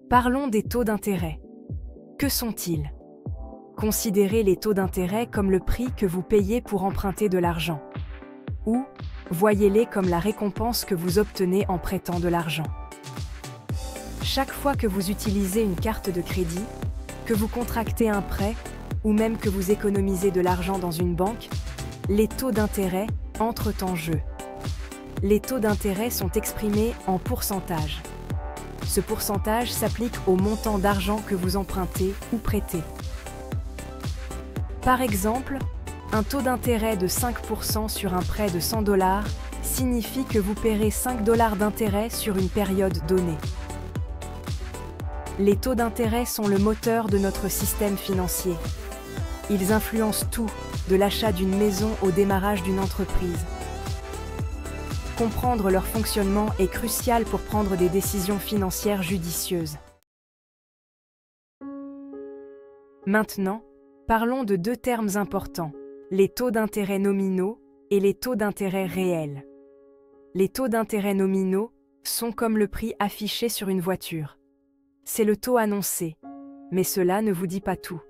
Parlons des taux d'intérêt. Que sont-ils? Considérez les taux d'intérêt comme le prix que vous payez pour emprunter de l'argent. Ou, voyez-les comme la récompense que vous obtenez en prêtant de l'argent. Chaque fois que vous utilisez une carte de crédit, que vous contractez un prêt, ou même que vous économisez de l'argent dans une banque, les taux d'intérêt entrent en jeu. Les taux d'intérêt sont exprimés en pourcentage. Ce pourcentage s'applique au montant d'argent que vous empruntez ou prêtez. Par exemple, un taux d'intérêt de 5% sur un prêt de 100 $ signifie que vous paierez 5 $ d'intérêt sur une période donnée. Les taux d'intérêt sont le moteur de notre système financier. Ils influencent tout, de l'achat d'une maison au démarrage d'une entreprise. Comprendre leur fonctionnement est crucial pour prendre des décisions financières judicieuses. Maintenant, parlons de deux termes importants, les taux d'intérêt nominaux et les taux d'intérêt réels. Les taux d'intérêt nominaux sont comme le prix affiché sur une voiture. C'est le taux annoncé, mais cela ne vous dit pas tout.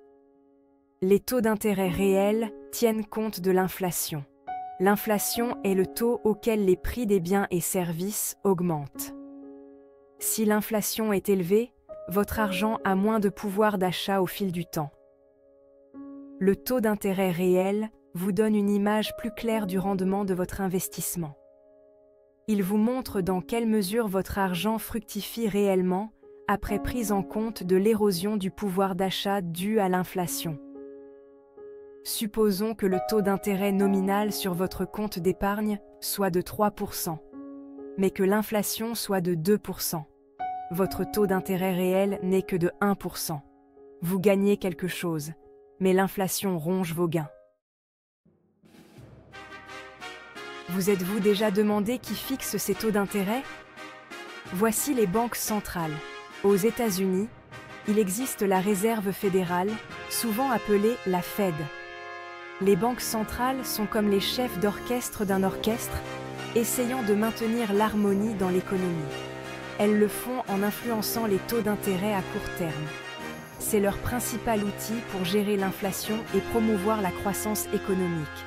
Les taux d'intérêt réels tiennent compte de l'inflation. L'inflation est le taux auquel les prix des biens et services augmentent. Si l'inflation est élevée, votre argent a moins de pouvoir d'achat au fil du temps. Le taux d'intérêt réel vous donne une image plus claire du rendement de votre investissement. Il vous montre dans quelle mesure votre argent fructifie réellement après prise en compte de l'érosion du pouvoir d'achat due à l'inflation. Supposons que le taux d'intérêt nominal sur votre compte d'épargne soit de 3%, mais que l'inflation soit de 2%. Votre taux d'intérêt réel n'est que de 1%. Vous gagnez quelque chose, mais l'inflation ronge vos gains. Vous êtes-vous déjà demandé qui fixe ces taux d'intérêt? Voici les banques centrales. Aux États-Unis, il existe la Réserve fédérale, souvent appelée la Fed. Les banques centrales sont comme les chefs d'orchestre d'un orchestre, essayant de maintenir l'harmonie dans l'économie. Elles le font en influençant les taux d'intérêt à court terme. C'est leur principal outil pour gérer l'inflation et promouvoir la croissance économique.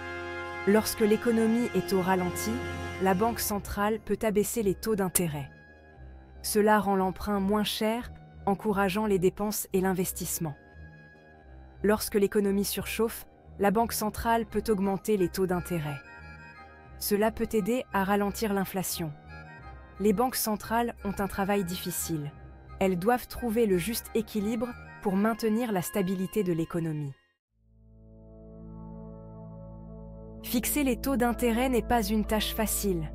Lorsque l'économie est au ralenti, la banque centrale peut abaisser les taux d'intérêt. Cela rend l'emprunt moins cher, encourageant les dépenses et l'investissement. Lorsque l'économie surchauffe, la banque centrale peut augmenter les taux d'intérêt. Cela peut aider à ralentir l'inflation. Les banques centrales ont un travail difficile. Elles doivent trouver le juste équilibre pour maintenir la stabilité de l'économie. Fixer les taux d'intérêt n'est pas une tâche facile.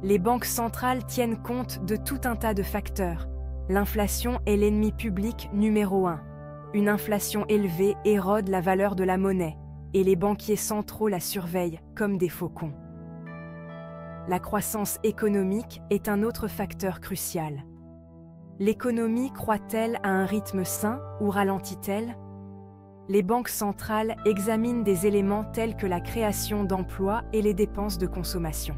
Les banques centrales tiennent compte de tout un tas de facteurs. L'inflation est l'ennemi public numéro 1. Une inflation élevée érode la valeur de la monnaie, et les banquiers centraux la surveillent comme des faucons. La croissance économique est un autre facteur crucial. L'économie croît-elle à un rythme sain ou ralentit-elle? Les banques centrales examinent des éléments tels que la création d'emplois et les dépenses de consommation.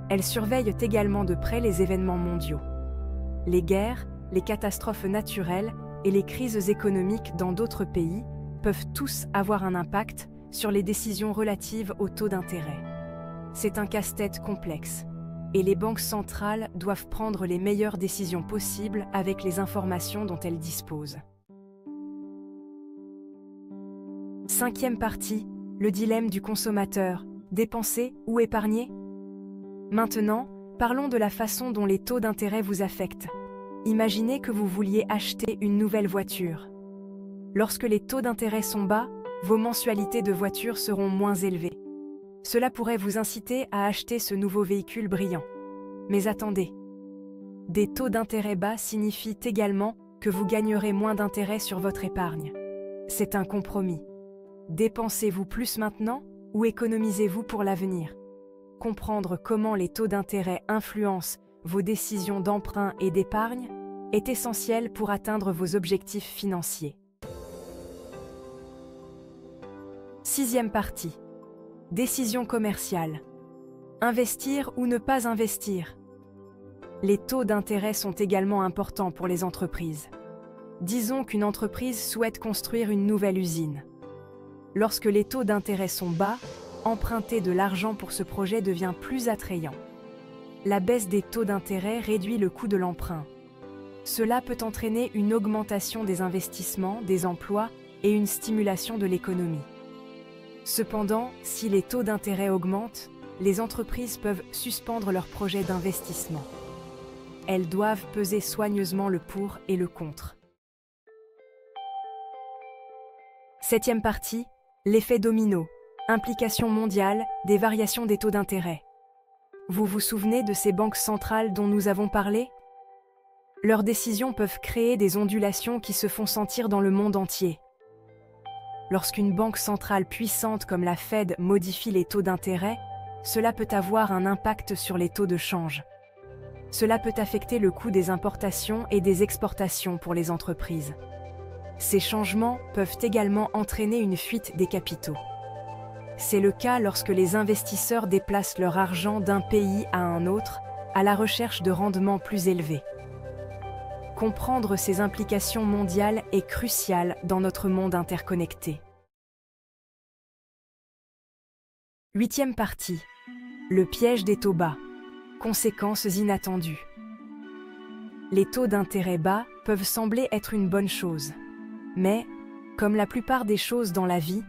Elles surveillent également de près les événements mondiaux. Les guerres, les catastrophes naturelles et les crises économiques dans d'autres pays peuvent tous avoir un impact sur les décisions relatives au taux d'intérêt. C'est un casse-tête complexe, et les banques centrales doivent prendre les meilleures décisions possibles avec les informations dont elles disposent. Cinquième partie, le dilemme du consommateur, dépenser ou épargner? Maintenant, parlons de la façon dont les taux d'intérêt vous affectent. Imaginez que vous vouliez acheter une nouvelle voiture. Lorsque les taux d'intérêt sont bas, vos mensualités de voiture seront moins élevées. Cela pourrait vous inciter à acheter ce nouveau véhicule brillant. Mais attendez, des taux d'intérêt bas signifient également que vous gagnerez moins d'intérêt sur votre épargne. C'est un compromis. Dépensez-vous plus maintenant ou économisez-vous pour l'avenir? Comprendre comment les taux d'intérêt influencent vos décisions d'emprunt et d'épargne est essentiel pour atteindre vos objectifs financiers. Sixième partie. Décision commerciale. Investir ou ne pas investir? Les taux d'intérêt sont également importants pour les entreprises. Disons qu'une entreprise souhaite construire une nouvelle usine. Lorsque les taux d'intérêt sont bas, emprunter de l'argent pour ce projet devient plus attrayant. La baisse des taux d'intérêt réduit le coût de l'emprunt. Cela peut entraîner une augmentation des investissements, des emplois et une stimulation de l'économie. Cependant, si les taux d'intérêt augmentent, les entreprises peuvent suspendre leurs projets d'investissement. Elles doivent peser soigneusement le pour et le contre. Septième partie, l'effet domino, implication mondiale des variations des taux d'intérêt. Vous vous souvenez de ces banques centrales dont nous avons parlé? Leurs décisions peuvent créer des ondulations qui se font sentir dans le monde entier. Lorsqu'une banque centrale puissante comme la Fed modifie les taux d'intérêt, cela peut avoir un impact sur les taux de change. Cela peut affecter le coût des importations et des exportations pour les entreprises. Ces changements peuvent également entraîner une fuite des capitaux. C'est le cas lorsque les investisseurs déplacent leur argent d'un pays à un autre à la recherche de rendements plus élevés. Comprendre ces implications mondiales est crucial dans notre monde interconnecté. Huitième partie. Le piège des taux bas. Conséquences inattendues. Les taux d'intérêt bas peuvent sembler être une bonne chose. Mais, comme la plupart des choses dans la vie,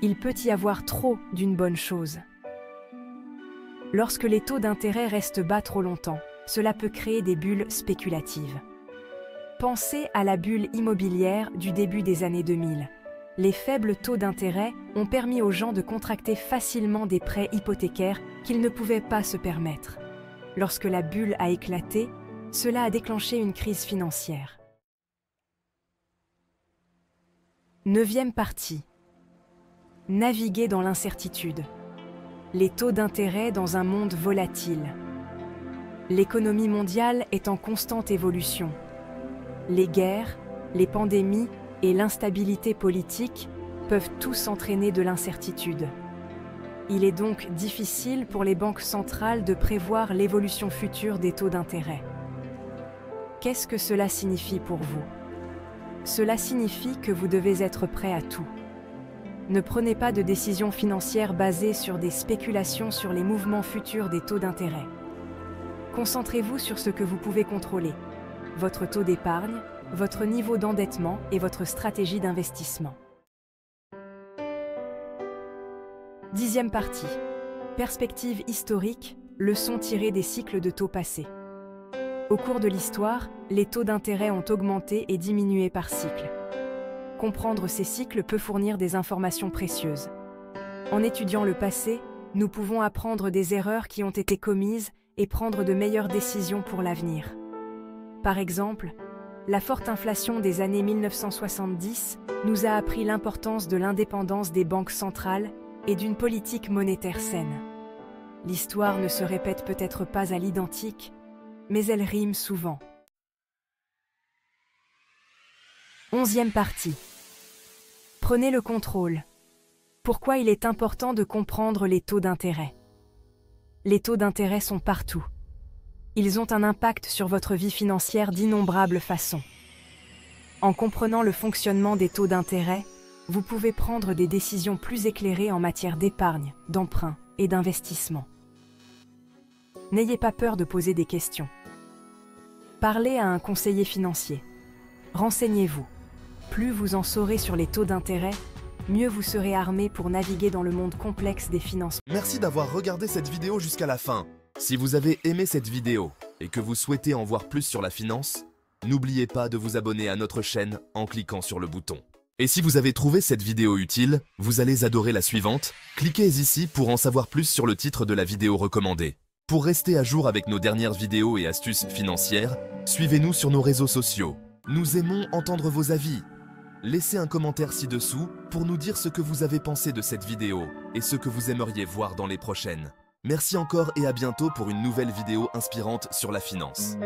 il peut y avoir trop d'une bonne chose. Lorsque les taux d'intérêt restent bas trop longtemps, cela peut créer des bulles spéculatives. Pensez à la bulle immobilière du début des années 2000. Les faibles taux d'intérêt ont permis aux gens de contracter facilement des prêts hypothécaires qu'ils ne pouvaient pas se permettre. Lorsque la bulle a éclaté, cela a déclenché une crise financière. Neuvième partie. Naviguer dans l'incertitude. Les taux d'intérêt dans un monde volatile. L'économie mondiale est en constante évolution. Les guerres, les pandémies et l'instabilité politique peuvent tous entraîner de l'incertitude. Il est donc difficile pour les banques centrales de prévoir l'évolution future des taux d'intérêt. Qu'est-ce que cela signifie pour vous? Cela signifie que vous devez être prêt à tout. Ne prenez pas de décisions financières basées sur des spéculations sur les mouvements futurs des taux d'intérêt. Concentrez-vous sur ce que vous pouvez contrôler: votre taux d'épargne, votre niveau d'endettement et votre stratégie d'investissement. Dixième partie. Perspective historique, leçons tirées des cycles de taux passés. Au cours de l'histoire, les taux d'intérêt ont augmenté et diminué par cycle. Comprendre ces cycles peut fournir des informations précieuses. En étudiant le passé, nous pouvons apprendre des erreurs qui ont été commises et prendre de meilleures décisions pour l'avenir. Par exemple, la forte inflation des années 1970 nous a appris l'importance de l'indépendance des banques centrales et d'une politique monétaire saine. L'histoire ne se répète peut-être pas à l'identique, mais elle rime souvent. Onzième partie. Prenez le contrôle. Pourquoi il est important de comprendre les taux d'intérêt? Les taux d'intérêt sont partout. Ils ont un impact sur votre vie financière d'innombrables façons. En comprenant le fonctionnement des taux d'intérêt, vous pouvez prendre des décisions plus éclairées en matière d'épargne, d'emprunt et d'investissement. N'ayez pas peur de poser des questions. Parlez à un conseiller financier. Renseignez-vous. Plus vous en saurez sur les taux d'intérêt, mieux vous serez armé pour naviguer dans le monde complexe des finances. Merci d'avoir regardé cette vidéo jusqu'à la fin. Si vous avez aimé cette vidéo et que vous souhaitez en voir plus sur la finance, n'oubliez pas de vous abonner à notre chaîne en cliquant sur le bouton. Et si vous avez trouvé cette vidéo utile, vous allez adorer la suivante. Cliquez ici pour en savoir plus sur le titre de la vidéo recommandée. Pour rester à jour avec nos dernières vidéos et astuces financières, suivez-nous sur nos réseaux sociaux. Nous aimons entendre vos avis. Laissez un commentaire ci-dessous pour nous dire ce que vous avez pensé de cette vidéo et ce que vous aimeriez voir dans les prochaines. Merci encore et à bientôt pour une nouvelle vidéo inspirante sur la finance.